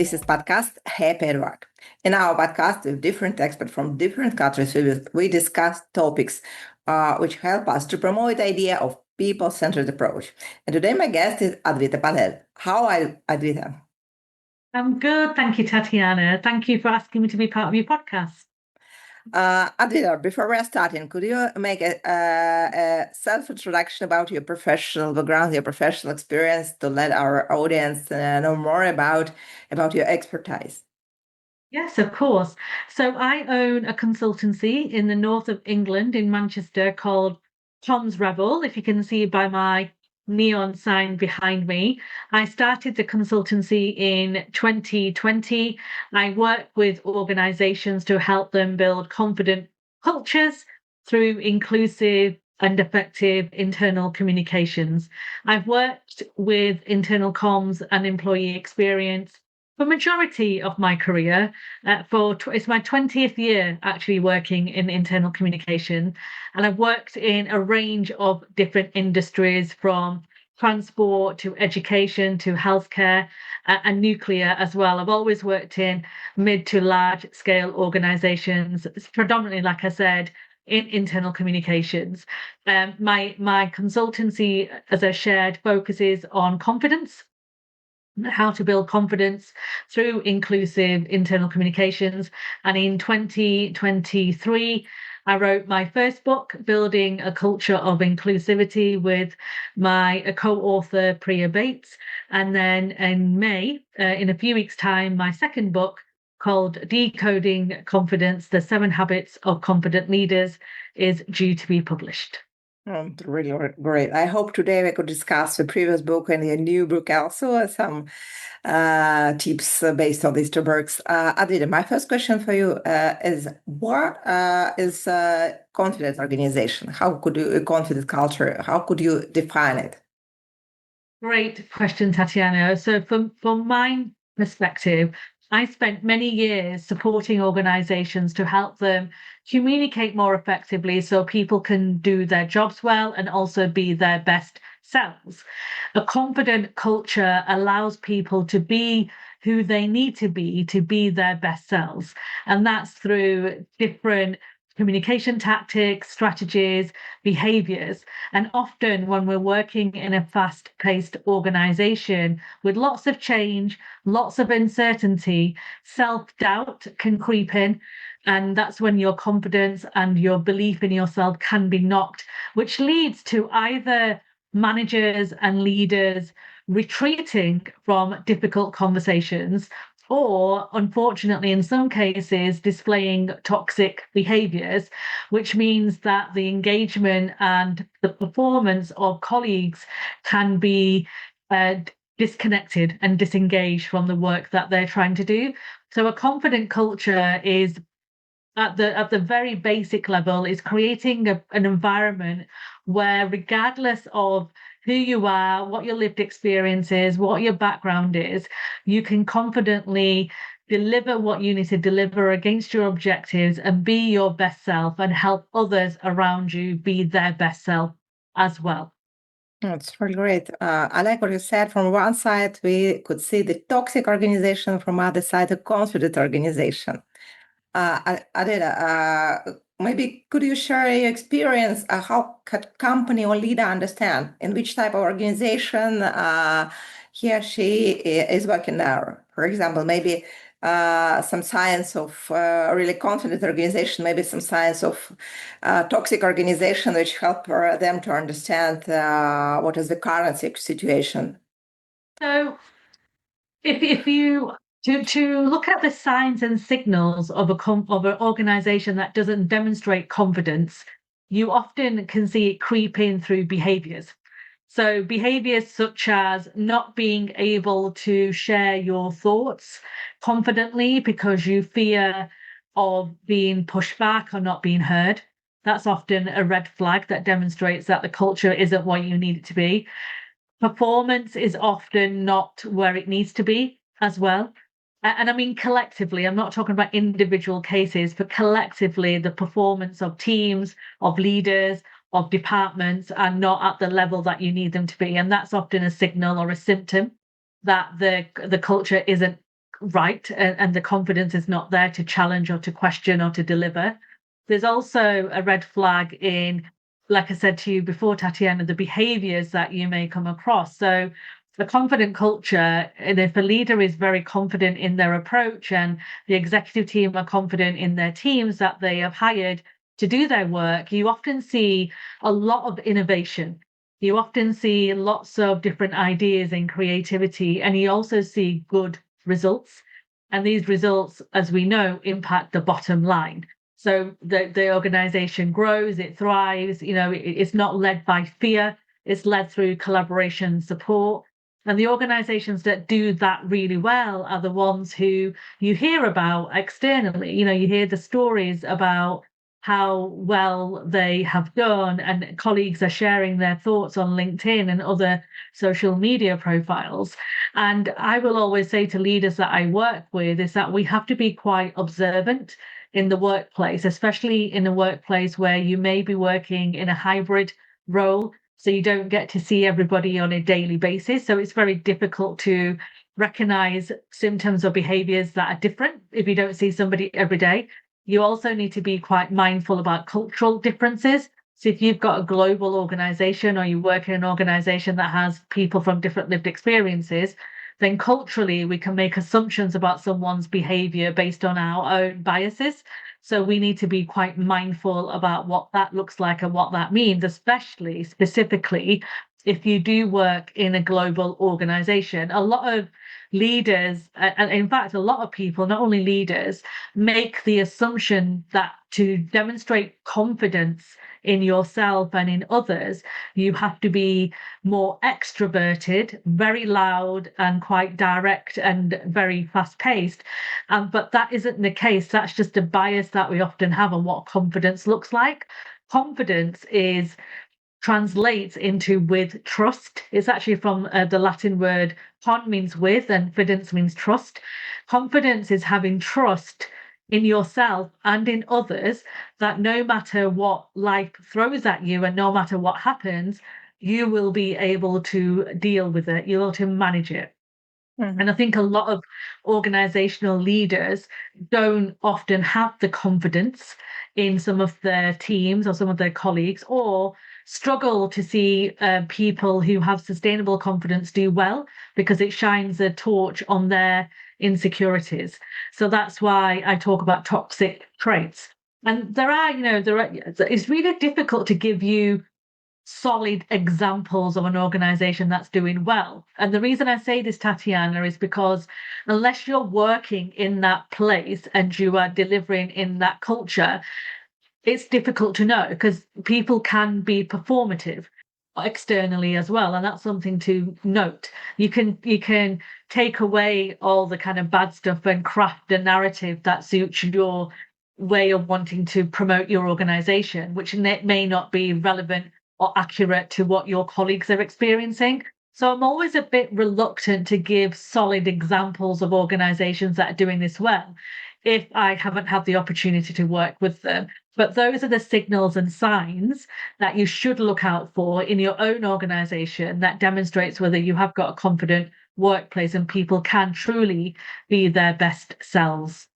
This is podcast Happy at Work. In our podcast, with different experts from different countries, we discuss topics which help us to promote the idea of people-centered approach. And today my guest is Advita Patel. How are you, Advita? I'm good. Thank you, Tatiana. Thank you for asking me to be part of your podcast. Advita, before we're starting, could you make a self-introduction about your professional background, your professional experience to let our audience know more about your expertise? Yes, of course. So I own a consultancy in the north of England in Manchester called Tom's Rebel, if you can see by my neon sign behind me. I started the consultancy in 2020. I work with organizations to help them build confident cultures through inclusive and effective internal communications. I've worked with internal comms and employee experience for majority of my career. It's my 20th year actually working in internal communication, and I've worked in a range of different industries from transport to education to healthcare and nuclear as well. I've always worked in mid to large scale organizations, predominantly, like I said, in internal communications. My consultancy, as I shared, focuses on confidence, how to build confidence through inclusive internal communications. And in 2023, I wrote my first book, Building a Culture of Inclusivity, with my co-author, Priya Bates. And then in May, in a few weeks' time, my second book, called Decoding Confidence, The 7 Habits of Confident Leaders, is due to be published. Really great. I hope today we could discuss the previous book and the new book also, some tips based on these two books. Advita, my first question for you is, what is a confident organization? How could you, a confident culture, how could you define it? Great question, Tatiana. So from my perspective, I spent many years supporting organizations to help them communicate more effectively so people can do their jobs well and also be their best selves. A confident culture allows people to be who they need to be their best selves. And that's through different communication tactics, strategies, behaviors. And often when we're working in a fast-paced organization with lots of change, lots of uncertainty, self-doubt can creep in. And that's when your confidence and your belief in yourself can be knocked, which leads to either managers and leaders retreating from difficult conversations, or unfortunately, in some cases, displaying toxic behaviors, which means that the engagement and the performance of colleagues can be disconnected and disengaged from the work that they're trying to do. So a confident culture is at the very basic level is creating an environment where, regardless of who you are, what your lived experience is, what your background is, you can confidently deliver what you need to deliver against your objectives and be your best self and help others around you be their best self as well. That's really great. I like what you said. From one side, we could see the toxic organization, from other side, a confident organization. Adela, maybe could you share your experience? How could company or leader understand in which type of organization he or she is working now? For example, maybe some signs of really confident organization, maybe some signs of toxic organization, which help them to understand what is the current situation. So if you to look at the signs and signals of of an organization that doesn't demonstrate confidence, you often can see it creep in through behaviors. So behaviors such as not being able to share your thoughts confidently because you fear of being pushed back or not being heard. That's often a red flag that demonstrates that the culture isn't what you need it to be. Performance is often not where it needs to be as well. And I mean, collectively, I'm not talking about individual cases, but collectively, the performance of teams, of leaders, of departments are not at the level that you need them to be. And that's often a signal or a symptom that the culture isn't right, and the confidence is not there to challenge or to question or to deliver. There's also a red flag in, like I said to you before, Tatiana, the behaviors that you may come across. So the confident culture, and if a leader is very confident in their approach and the executive team are confident in their teams that they have hired to do their work, you often see a lot of innovation. You often see lots of different ideas and creativity, and you also see good results. And these results, as we know, impact the bottom line. So the organization grows, it thrives, it's not led by fear, it's led through collaboration support. And the organizations that do that really well are the ones who you hear about externally. You hear the stories about how well they have done, and colleagues are sharing their thoughts on LinkedIn and other social media profiles. And I will always say to leaders that I work with is that we have to be quite observant in the workplace, especially in a workplace where you may be working in a hybrid role. So you don't get to see everybody on a daily basis. So it's very difficult to recognize symptoms or behaviors that are different if you don't see somebody every day. You also need to be quite mindful about cultural differences. So if you've got a global organization or you work in an organization that has people from different lived experiences, then culturally we can make assumptions about someone's behavior based on our own biases. So we need to be quite mindful about what that looks like and what that means, especially specifically if you do work in a global organization. A lot of leaders, and in fact, a lot of people, not only leaders, make the assumption that to demonstrate confidence in yourself and in others, you have to be more extroverted, very loud, and quite direct and very fast paced. But that isn't the case. That's just a bias that we often have on what confidence looks like. Confidence translates into with trust. It's actually from the Latin word con means with and fidens means trust. Confidence is having trust in yourself and in others that no matter what life throws at you and no matter what happens, you will be able to deal with it. You'll be able to manage it. And I think a lot of organizational leaders don't often have the confidence in some of their teams or some of their colleagues, or struggle to see people who have sustainable confidence do well because it shines a torch on their insecurities. So that's why I talk about toxic traits. And it's really difficult to give you solid examples of an organization that's doing well. And the reason I say this, Tatiana, is because unless you're working in that place and you are delivering in that culture, it's difficult to know because people can be performative externally as well, and that's something to note. You can take away all the kind of bad stuff and craft a narrative that suits your way of wanting to promote your organization, which may not be relevant or accurate to what your colleagues are experiencing. So I'm always a bit reluctant to give solid examples of organizations that are doing this well if I haven't had the opportunity to work with them. But those are the signals and signs that you should look out for in your own organization that demonstrates whether you have got a confident workplace and people can truly be their best selves.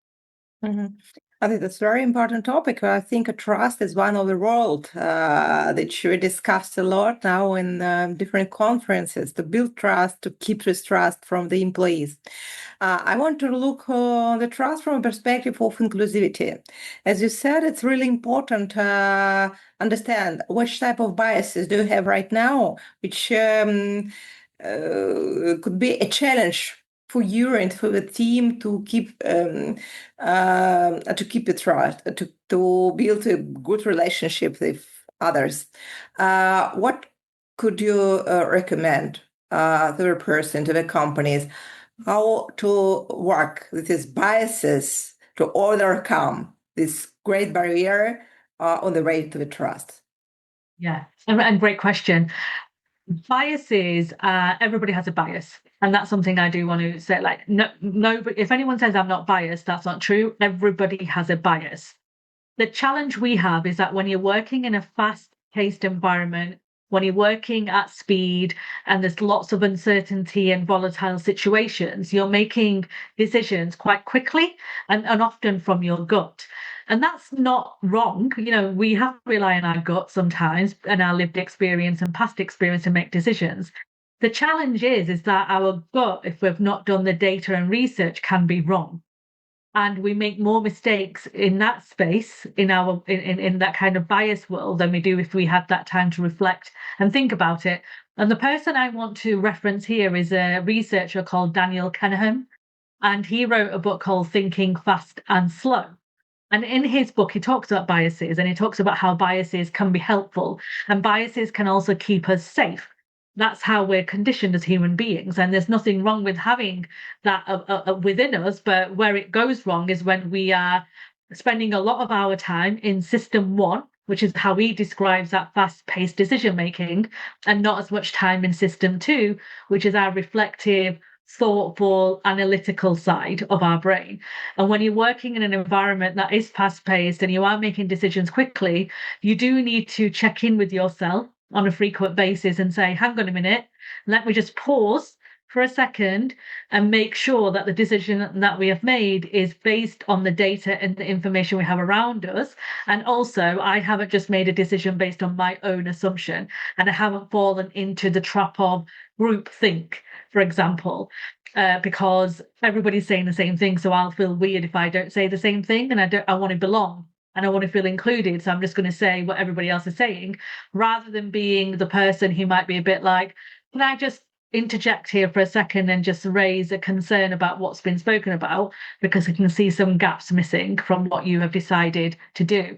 I think that's a very important topic. I think trust is one of the roles that we discussed a lot now in different conferences to build trust, to keep this trust from the employees. I want to look on the trust from a perspective of inclusivity. As you said, it's really important to understand which type of biases do you have right now, which could be a challenge for you and for the team to keep the trust, to build a good relationship with others. What could you recommend to the person, to the companies, how to work with these biases to overcome this great barrier on the way to the trust? Yeah, and great question. Biases, everybody has a bias. And that's something I do want to say. Like, no, but if anyone says I'm not biased, that's not true. Everybody has a bias. The challenge we have is that when you're working in a fast-paced environment, when you're working at speed and there's lots of uncertainty and volatile situations, you're making decisions quite quickly and often from your gut. And that's not wrong. We have to rely on our gut sometimes and our lived experience and past experience to make decisions. The challenge is that our gut, if we've not done the data and research, can be wrong. And we make more mistakes in that space, in that kind of bias world, than we do if we had that time to reflect and think about it. And the person I want to reference here is a researcher called Daniel Kahneman, and he wrote a book called Thinking Fast and Slow. And in his book, he talks about biases, and he talks about how biases can be helpful, and biases can also keep us safe. That's how we're conditioned as human beings, and there's nothing wrong with having that within us. But where it goes wrong is when we are spending a lot of our time in system one, which is how he describes that fast-paced decision making, and not as much time in system two, which is our reflective, thoughtful, analytical side of our brain. And when you're working in an environment that is fast-paced and you are making decisions quickly, you do need to check in with yourself on a frequent basis and say, hang on a minute, let me just pause for a second and make sure that the decision that we have made is based on the data and the information we have around us. And also, I haven't just made a decision based on my own assumption, and I haven't fallen into the trap of groupthink, for example, because everybody's saying the same thing. So I'll feel weird if I don't say the same thing, and I want to belong and I want to feel included. So I'm just going to say what everybody else is saying, rather than being the person who might be a bit like, can I just interject here for a second and just raise a concern about what's been spoken about, because I can see some gaps missing from what you have decided to do.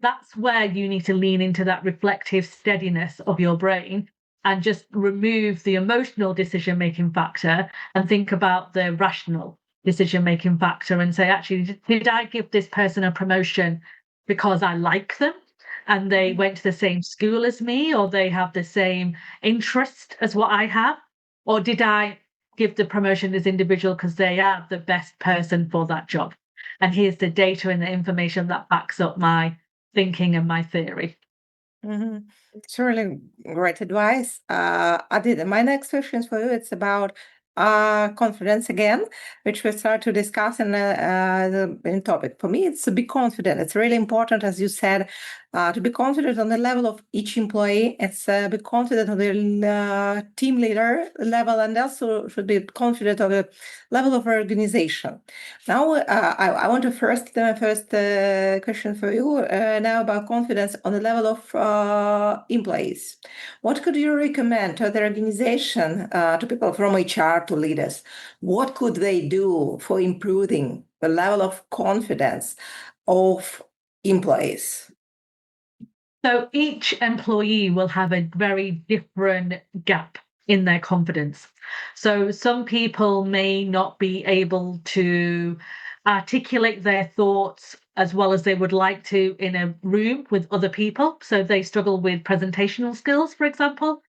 That's where you need to lean into that reflective steadiness of your brain and just remove the emotional decision-making factor and think about the rational decision-making factor and say, actually, did I give this person a promotion because I like them and they went to the same school as me, or they have the same interest as what I have? Or did I give the promotion as individual because they are the best person for that job? And here's the data and the information that backs up my thinking and my theory. Mm-hmm. It's really great advice. Adita, my next question is for you. It's about confidence again, which we start to discuss in topic. For me, it's to be confident. It's really important, as you said, to be confident on the level of each employee. It's be confident on the team leader level, and also should be confident on the level of organization. Now, I want to first question for you now about confidence on the level of employees. What could you recommend to the organization, to people from HR to leaders? What could they do for improving the level of confidence of employees? So each employee will have a very different gap in their confidence. So some people may not be able to articulate their thoughts as well as they would like to in a room with other people. So they struggle with presentational skills, for example,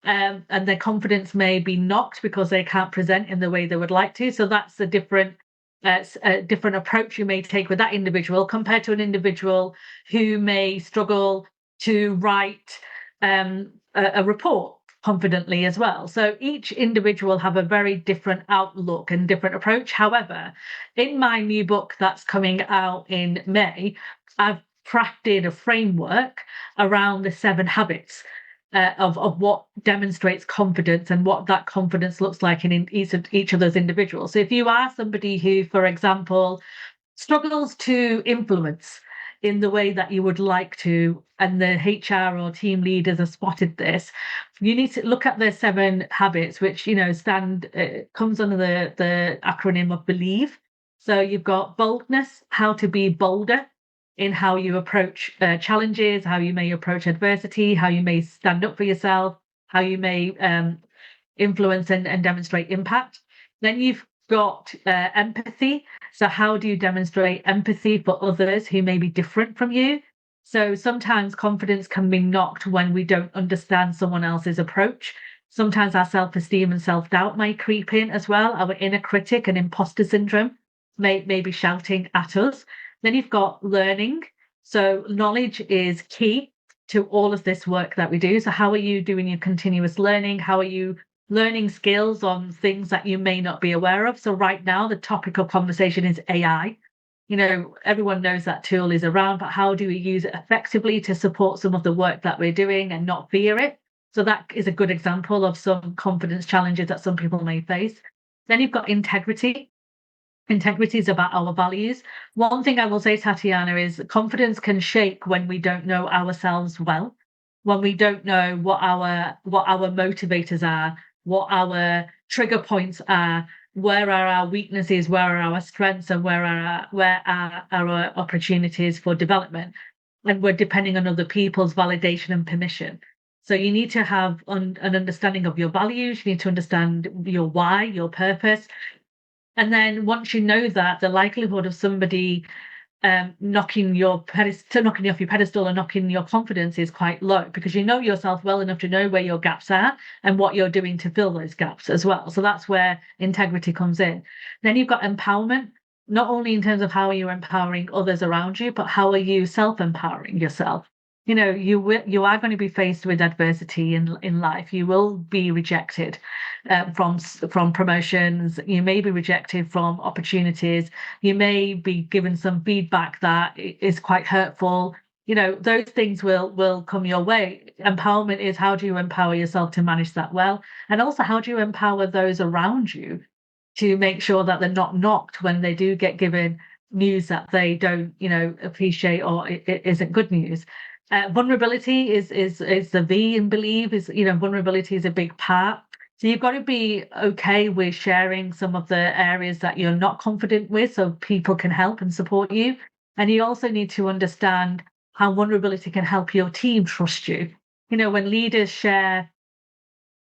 and their confidence may be knocked because they can't present in the way they would like to. So that's a different approach you may take with that individual compared to an individual who may struggle to write a report confidently as well. So each individual have a very different outlook and different approach. However, in my new book that's coming out in May, I've crafted a framework around the 7 habits of what demonstrates confidence and what that confidence looks like in each of those individuals. So if you are somebody who, for example, struggles to influence in the way that you would like to, and the HR or team leaders have spotted this, you need to look at the 7 habits, which comes under the acronym of BELIEVE. So you've got boldness, how to be bolder in how you approach challenges, how you may approach adversity, how you may stand up for yourself, how you may influence and demonstrate impact. Then you've got empathy. So how do you demonstrate empathy for others who may be different from you? So sometimes confidence can be knocked when we don't understand someone else's approach. Sometimes our self-esteem and self-doubt may creep in as well. Our inner critic and imposter syndrome may be shouting at us. Then you've got learning. So knowledge is key. to all of this work that we do. So how are you doing your continuous learning? How are you learning skills on things that you may not be aware of? So right now, the topic of conversation is AI. Everyone knows that tool is around, but how do we use it effectively to support some of the work that we're doing and not fear it? So that is a good example of some confidence challenges that some people may face. Then you've got integrity. Integrity is about our values. One thing I will say, Tatiana, is confidence can shake when we don't know ourselves well, when we don't know what our motivators are, what our trigger points are, where are our weaknesses, where are our strengths, and where are our opportunities for development. And we're depending on other people's validation and permission. So you need to have an understanding of your values. You need to understand your why, your purpose. And then once you know that, the likelihood of somebody knocking you off your pedestal and knocking your confidence is quite low, because you know yourself well enough to know where your gaps are and what you're doing to fill those gaps as well. So that's where integrity comes in. Then you've got empowerment, not only in terms of how you're empowering others around you, but how are you self-empowering yourself? You are going to be faced with adversity in life. You will be rejected from promotions. You may be rejected from opportunities. You may be given some feedback that is quite hurtful. Those things will come your way. Empowerment is, how do you empower yourself to manage that well? And also, how do you empower those around you to make sure that they're not knocked when they do get given news that they don't, appreciate, or it isn't good news. Vulnerability is the V in believe. Vulnerability is a big part. So you've got to be okay with sharing some of the areas that you're not confident with, so people can help and support you. And you also need to understand how vulnerability can help your team trust you. When leaders share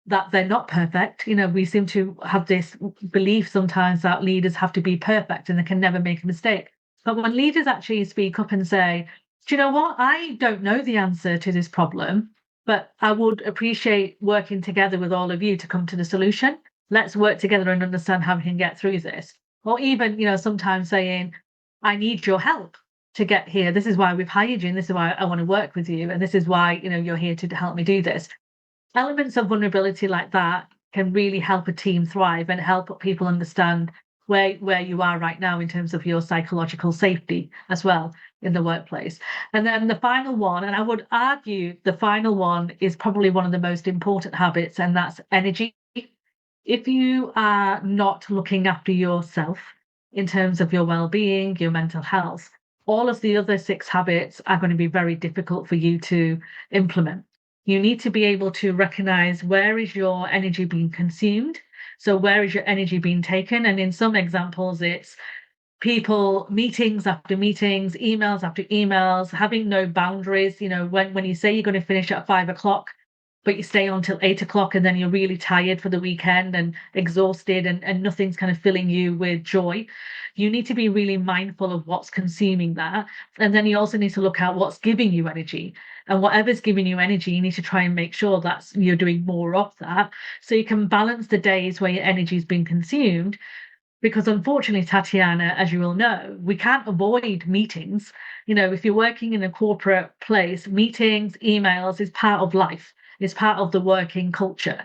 that they're not perfect, we seem to have this belief sometimes that leaders have to be perfect and they can never make a mistake. But when leaders actually speak up and say, do you know what? I don't know the answer to this problem, but I would appreciate working together with all of you to come to the solution. Let's work together and understand how we can get through this. Or even, sometimes saying, I need your help to get here. This is why we've hired you, and this is why I want to work with you. And this is why, you're here to help me do this. Elements of vulnerability like that can really help a team thrive and help people understand where you are right now in terms of your psychological safety as well in the workplace. And then the final one, and I would argue the final one is probably one of the most important habits, and that's energy. If you are not looking after yourself in terms of your well-being, your mental health, all of the other 6 habits are going to be very difficult for you to implement. You need to be able to recognize, where is your energy being consumed? So where is your energy being taken? And in some examples, it's people, meetings after meetings, emails after emails, having no boundaries. When you say you're going to finish at 5:00, but you stay on till 8:00, and then you're really tired for the weekend and exhausted, and nothing's kind of filling you with joy. You need to be really mindful of what's consuming that. And then you also need to look at what's giving you energy. And whatever's giving you energy, you need to try and make sure that you're doing more of that, so you can balance the days where your energy is being consumed. Because unfortunately, Tatiana, as you will know, we can't avoid meetings. If you're working in a corporate place, meetings, emails is part of life. It's part of the working culture.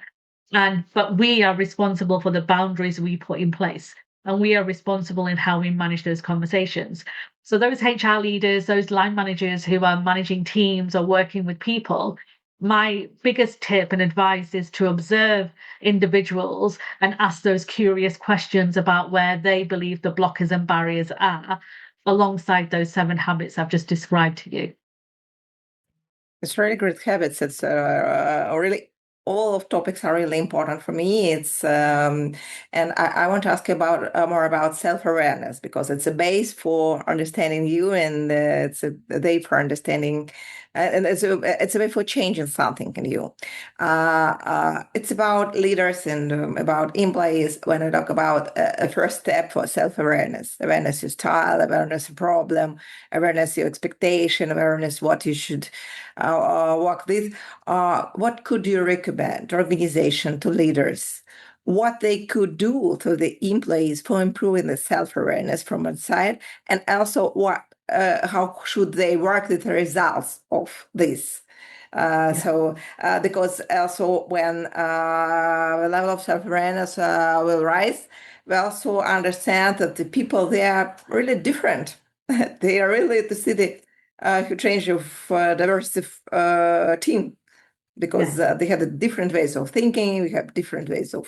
But we are responsible for the boundaries we put in place. And we are responsible in how we manage those conversations. So those HR leaders, those line managers who are managing teams or working with people, my biggest tip and advice is to observe individuals and ask those curious questions about where they believe the blockers and barriers are, alongside those 7 habits I've just described to you. It's really great habits. It's really, all of topics are really important for me. And I want to ask you about more about self-awareness, because it's a base for understanding you, and it's a way for understanding, and it's a way for changing something in you. It's about leaders and about employees. When I talk about a first step for self-awareness, awareness your style, awareness your problem, awareness your expectation, awareness what you should work with. What could you recommend organization to leaders? What they could do to the employees for improving the self-awareness from inside, and also how should they work with the results of this? Because also when the level of self-awareness will rise, we also understand that the people, they are really different. They are really to see the huge range of diversity team, because they have different ways of thinking, we have different ways of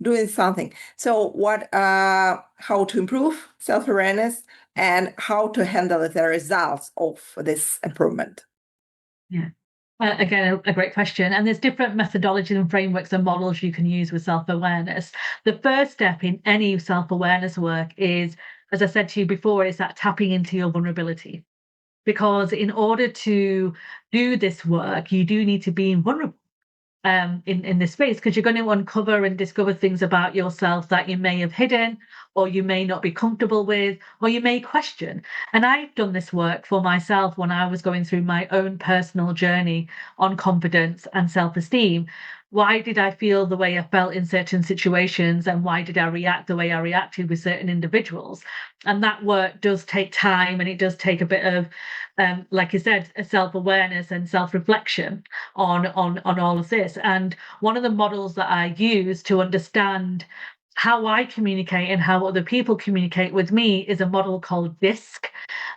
doing something. So how to improve self-awareness and how to handle the results of this improvement? Yeah. Again, a great question. And there's different methodologies and frameworks and models you can use with self-awareness. The first step in any self-awareness work is, as I said to you before, is that tapping into your vulnerability. Because in order to do this work, you do need to be vulnerable in this space, because you're going to uncover and discover things about yourself that you may have hidden, or you may not be comfortable with, or you may question. And I've done this work for myself when I was going through my own personal journey on confidence and self-esteem. Why did I feel the way I felt in certain situations, and why did I react the way I reacted with certain individuals? And that work does take time, and it does take a bit of, like I said, a self-awareness and self-reflection on all of this. And one of the models that I use to understand how I communicate and how other people communicate with me is a model called DISC.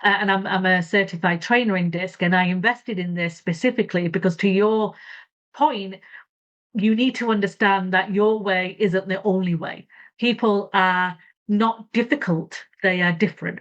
And I'm a certified trainer in DISC, and I invested in this specifically because, to your point, you need to understand that your way isn't the only way. People are not difficult, they are different.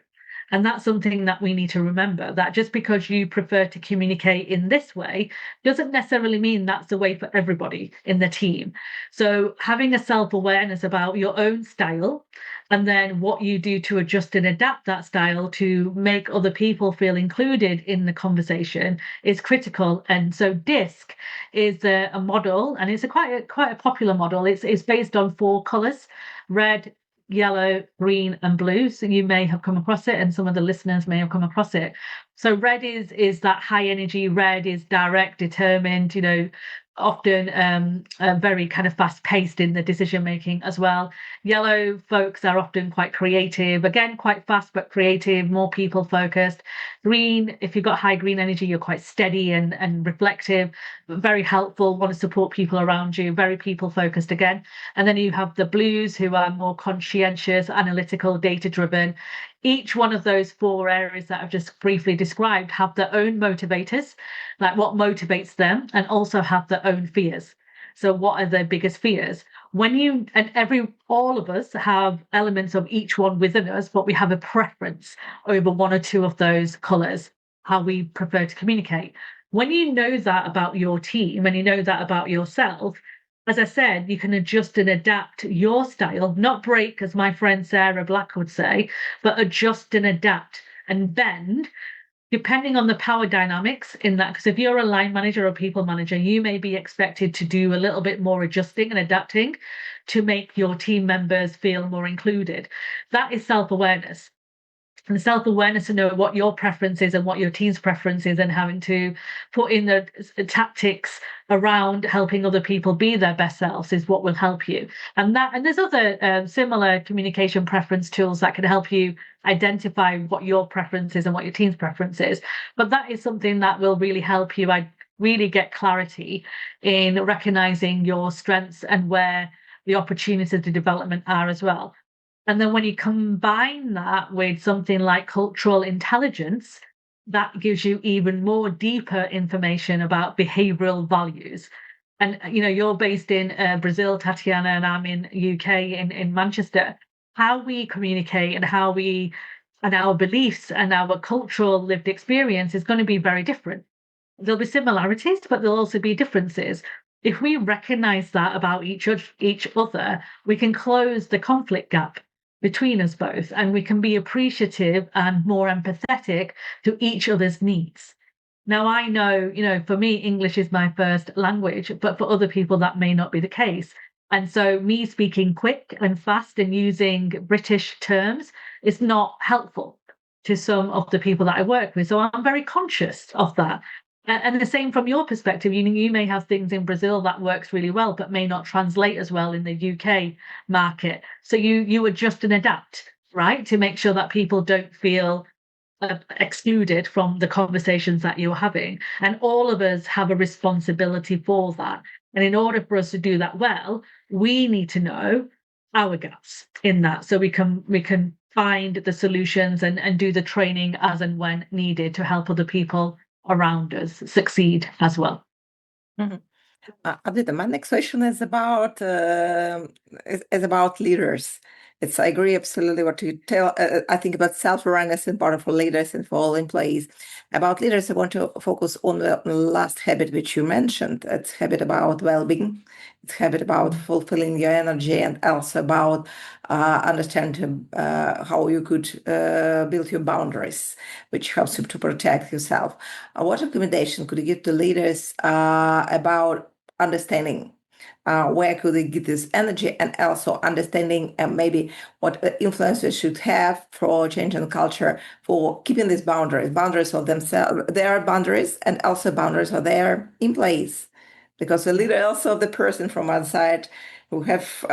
And that's something that we need to remember, that just because you prefer to communicate in this way doesn't necessarily mean that's the way for everybody in the team. So having a self-awareness about your own style, and then what you do to adjust and adapt that style to make other people feel included in the conversation, is critical. And so DISC is a model, and it's quite a popular model. It's based on 4 colors: red, yellow, green, and blue. So you may have come across it, and some of the listeners may have come across it. So red is that high energy. Red is direct, determined, often very kind of fast paced in the decision making as well. Yellow folks are often quite creative, again, quite fast but creative, more people focused. Green, if you've got high green energy, you're quite steady and reflective, very helpful, want to support people around you, very people focused again. And then you have the blues, who are more conscientious, analytical, data driven. Each one of those 4 areas that I've just briefly described have their own motivators, like what motivates them, and also have their own fears. So what are their biggest fears? All of us have elements of each one within us, but we have a preference over 1 or 2 of those colors, how we prefer to communicate. When you know that about your team, and you know that about yourself, as I said, you can adjust and adapt your style, not break, as my friend Sarah Black would say, but adjust and adapt and bend, depending on the power dynamics in that. Because if you're a line manager or people manager, you may be expected to do a little bit more adjusting and adapting to make your team members feel more included. That is self-awareness. And self-awareness to know what your preference is and what your team's preference is, and having to put in the tactics around helping other people be their best selves is what will help you. And there's other similar communication preference tools that can help you identify what your preference is and what your team's preference is. But that is something that will really help you really get clarity in recognizing your strengths and where the opportunities to development are as well. And then when you combine that with something like cultural intelligence, that gives you even more deeper information about behavioral values. And, you're based in Brazil, Tatiana, and I'm in UK, in Manchester. How we communicate and our beliefs and our cultural lived experience is going to be very different. There'll be similarities, but there'll also be differences. If we recognize that about each other, we can close the conflict gap between us both, and we can be appreciative and more empathetic to each other's needs. Now, I know, for me, English is my first language, but for other people, that may not be the case. And so me speaking quick and fast and using British terms is not helpful to some of the people that I work with. So I'm very conscious of that. And the same from your perspective, you may have things in Brazil that works really well, but may not translate as well in the UK market. So you adjust and adapt, right, to make sure that people don't feel excluded from the conversations that you're having. And all of us have a responsibility for that. And in order for us to do that well, we need to know our gaps in that, so we can find the solutions and do the training as and when needed to help other people around us succeed as well. Mhm. Advita, my next question is about leaders. I agree absolutely what you tell. I think about self-awareness is important for leaders and for all employees. About leaders, I want to focus on the last habit which you mentioned. It's habit about well-being. It's habit about fulfilling your energy, and also about understanding how you could build your boundaries, which helps you to protect yourself. What recommendation could you give to leaders about understanding where could they get this energy, and also understanding maybe what influencers should have for changing culture, for keeping these boundaries of themselves, their boundaries, and also boundaries of their employees, because the leader also the person from outside who have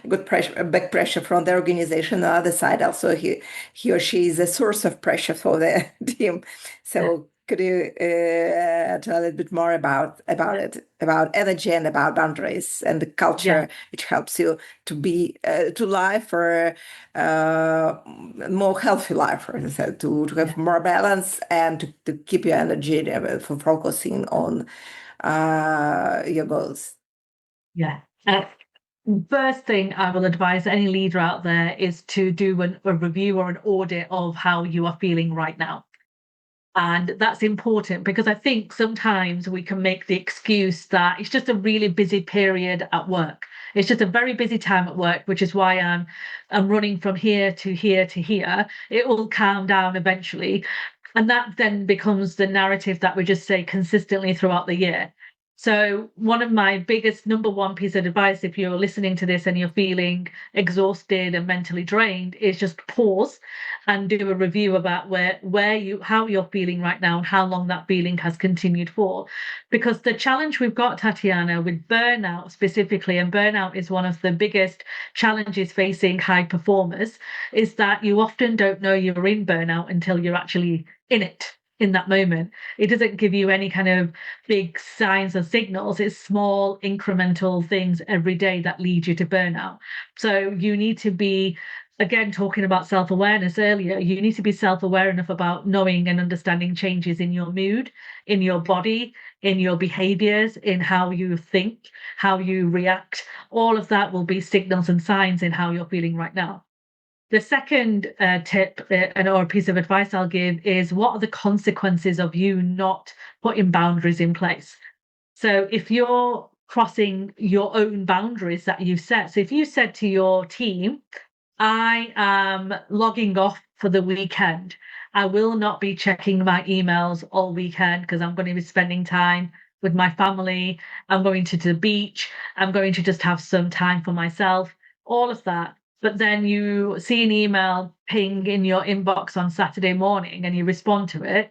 good pressure, back pressure from the organization. On the other side, also he or she is a source of pressure for the team. So could you tell a little bit more about it, about energy and about boundaries and the culture, which helps you to be to live for more healthy life, for instance, to have more balance and to keep your energy for focusing on your goals? Yeah. First thing I will advise any leader out there is to do a review or an audit of how you are feeling right now. And that's important because I think sometimes we can make the excuse that it's just a really busy period at work. It's just a very busy time at work, which is why I'm running from here to here to here. It will calm down eventually. And that then becomes the narrative that we just say consistently throughout the year. So one of my biggest number one piece of advice, if you're listening to this and you're feeling exhausted and mentally drained, is just pause and do a review about how you're feeling right now and how long that feeling has continued for. Because the challenge we've got, Tatiana, with burnout specifically, and burnout is one of the biggest challenges facing high performers, is that you often don't know you're in burnout until you're actually in it. In that moment, it doesn't give you any kind of big signs or signals. It's small incremental things every day that lead you to burnout. So you need to be, again, talking about self-awareness earlier, you need to be self-aware enough about knowing and understanding changes in your mood, in your body, in your behaviors, in how you think, how you react. All of that will be signals and signs in how you're feeling right now. The second tip or a piece of advice I'll give is, what are the consequences of you not putting boundaries in place? So if you're crossing your own boundaries that you've set, so if you said to your team, I am logging off for the weekend, I will not be checking my emails all weekend because I'm going to be spending time with my family, I'm going to the beach, I'm going to just have some time for myself, all of that. But then you see an email ping in your inbox on Saturday morning and you respond to it.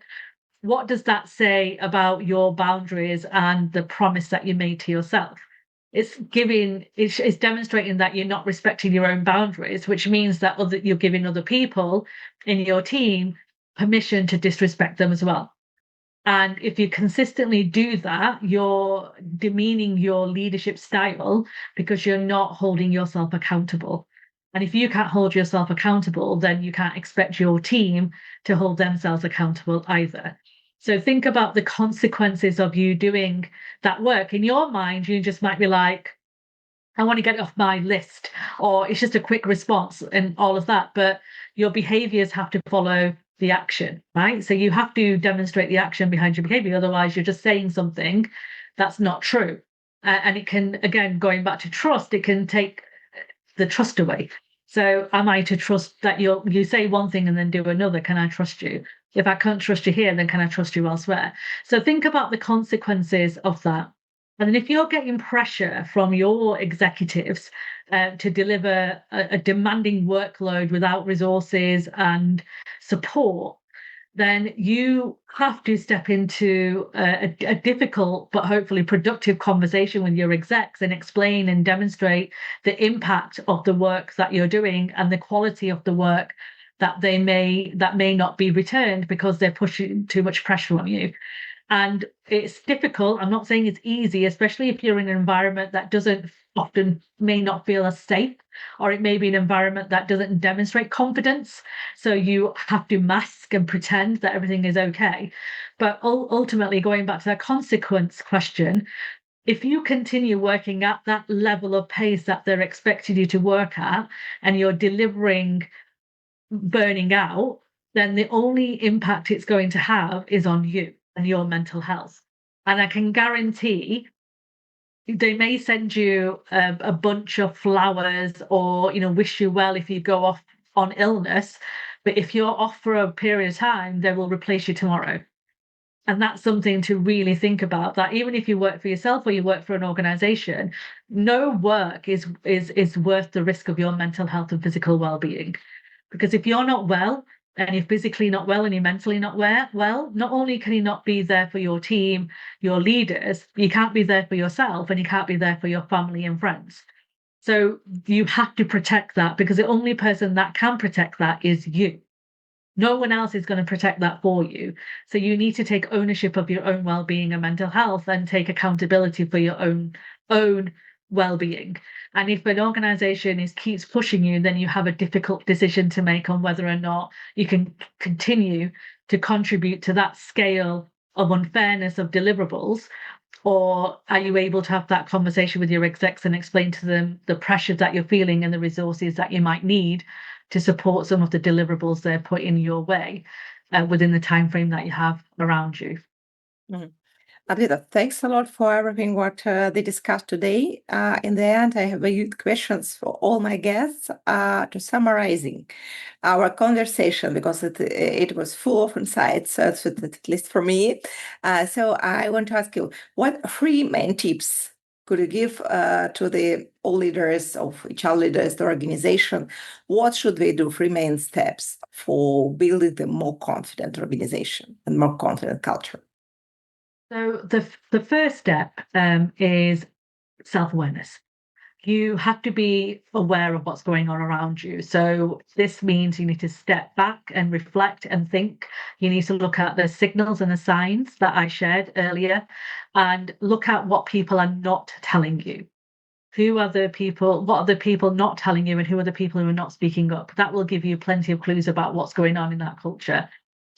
What does that say about your boundaries and the promise that you made to yourself? It's demonstrating that you're not respecting your own boundaries, which means that you're giving other people in your team permission to disrespect them as well. And if you consistently do that, you're demeaning your leadership style because you're not holding yourself accountable. And if you can't hold yourself accountable, then you can't expect your team to hold themselves accountable either. So think about the consequences of you doing that work. In your mind, you just might be like, I want to get it off my list, or it's just a quick response and all of that. But your behaviors have to follow the action, right? So you have to demonstrate the action behind your behavior. Otherwise, you're just saying something that's not true. And it can, again, going back to trust, it can take the trust away. So am I to trust that you say one thing and then do another? Can I trust you? If I can't trust you here, then can I trust you elsewhere? So think about the consequences of that. And then if you're getting pressure from your executives to deliver a demanding workload without resources and support, then you have to step into a difficult but hopefully productive conversation with your execs and explain and demonstrate the impact of the work that you're doing and the quality of the work that may not be returned because they're pushing too much pressure on you. And it's difficult. I'm not saying it's easy, especially if you're in an environment that may not feel as safe, or it may be an environment that doesn't demonstrate confidence. So you have to mask and pretend that everything is okay. But ultimately, going back to that consequence question, if you continue working at that level of pace that they're expecting you to work at, and you're delivering burning out, then the only impact it's going to have is on you and your mental health. And I can guarantee they may send you a bunch of flowers, or wish you well if you go off on illness, but if you're off for a period of time, they will replace you tomorrow. And that's something to really think about, that even if you work for yourself or you work for an organization, no work is worth the risk of your mental health and physical well-being. Because if you're not well, and you're physically not well, and you're mentally not well, not only can you not be there for your team, your leaders, you can't be there for yourself, and you can't be there for your family and friends. So you have to protect that, because the only person that can protect that is you. No one else is going to protect that for you. So you need to take ownership of your own well-being and mental health, and take accountability for your own well-being. And if an organization keeps pushing you, then you have a difficult decision to make on whether or not you can continue to contribute to that scale of unfairness of deliverables, or are you able to have that conversation with your execs and explain to them the pressure that you're feeling and the resources that you might need to support some of the deliverables they're putting your way within the time frame that you have around you. Mhm. Advita, thanks a lot for everything what they discussed today. In the end, I have a few questions for all my guests to summarizing our conversation, because it was full of insights, at least for me. So I want to ask you, what 3 main tips could you give to all leaders of HR leaders, the organization? What should they do? 3 main steps for building a more confident organization and more confident culture. So the first step is self-awareness. You have to be aware of what's going on around you. So this means you need to step back and reflect and think. You need to look at the signals and the signs that I shared earlier, and look at what people are not telling you. Who are the people? What are the people not telling you, and who are the people who are not speaking up? That will give you plenty of clues about what's going on in that culture.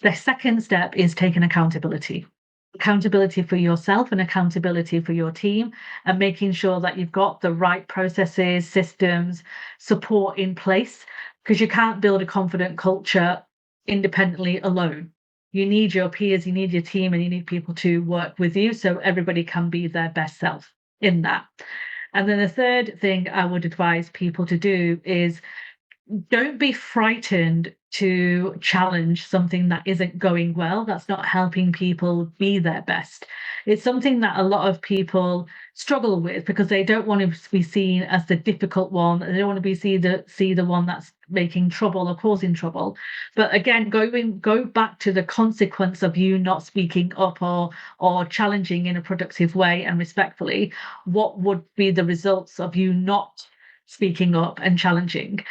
The second step is taking accountability. Accountability for yourself and accountability for your team, and making sure that you've got the right processes, systems, support in place, because you can't build a confident culture independently alone. You need your peers, you need your team, and you need people to work with you so everybody can be their best self in that. And then the third thing I would advise people to do is don't be frightened to challenge something that isn't going well, that's not helping people be their best. It's something that a lot of people struggle with, because they don't want to be seen as the difficult one. They don't want to be see the one that's making trouble or causing trouble. But again, go back to the consequence of you not speaking up or challenging in a productive way and respectfully. What would be the results of you not speaking up and challenging?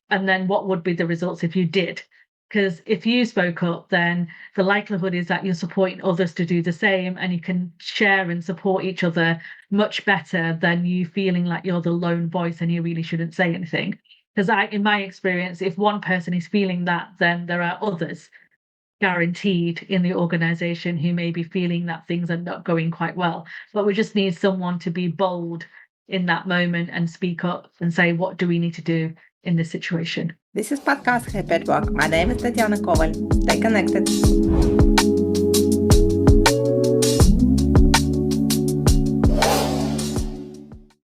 And then what would be the results if you did? Because if you spoke up, then the likelihood is that you're supporting others to do the same, and you can share and support each other much better than you feeling like you're the lone voice and you really shouldn't say anything. Because in my experience, if one person is feeling that, then there are others guaranteed in the organization who may be feeling that things are not going quite well. But we just need someone to be bold in that moment and speak up and say, what do we need to do in this situation? This is podcast Happy at Work. My name is Tatiana Koval. Stay connected.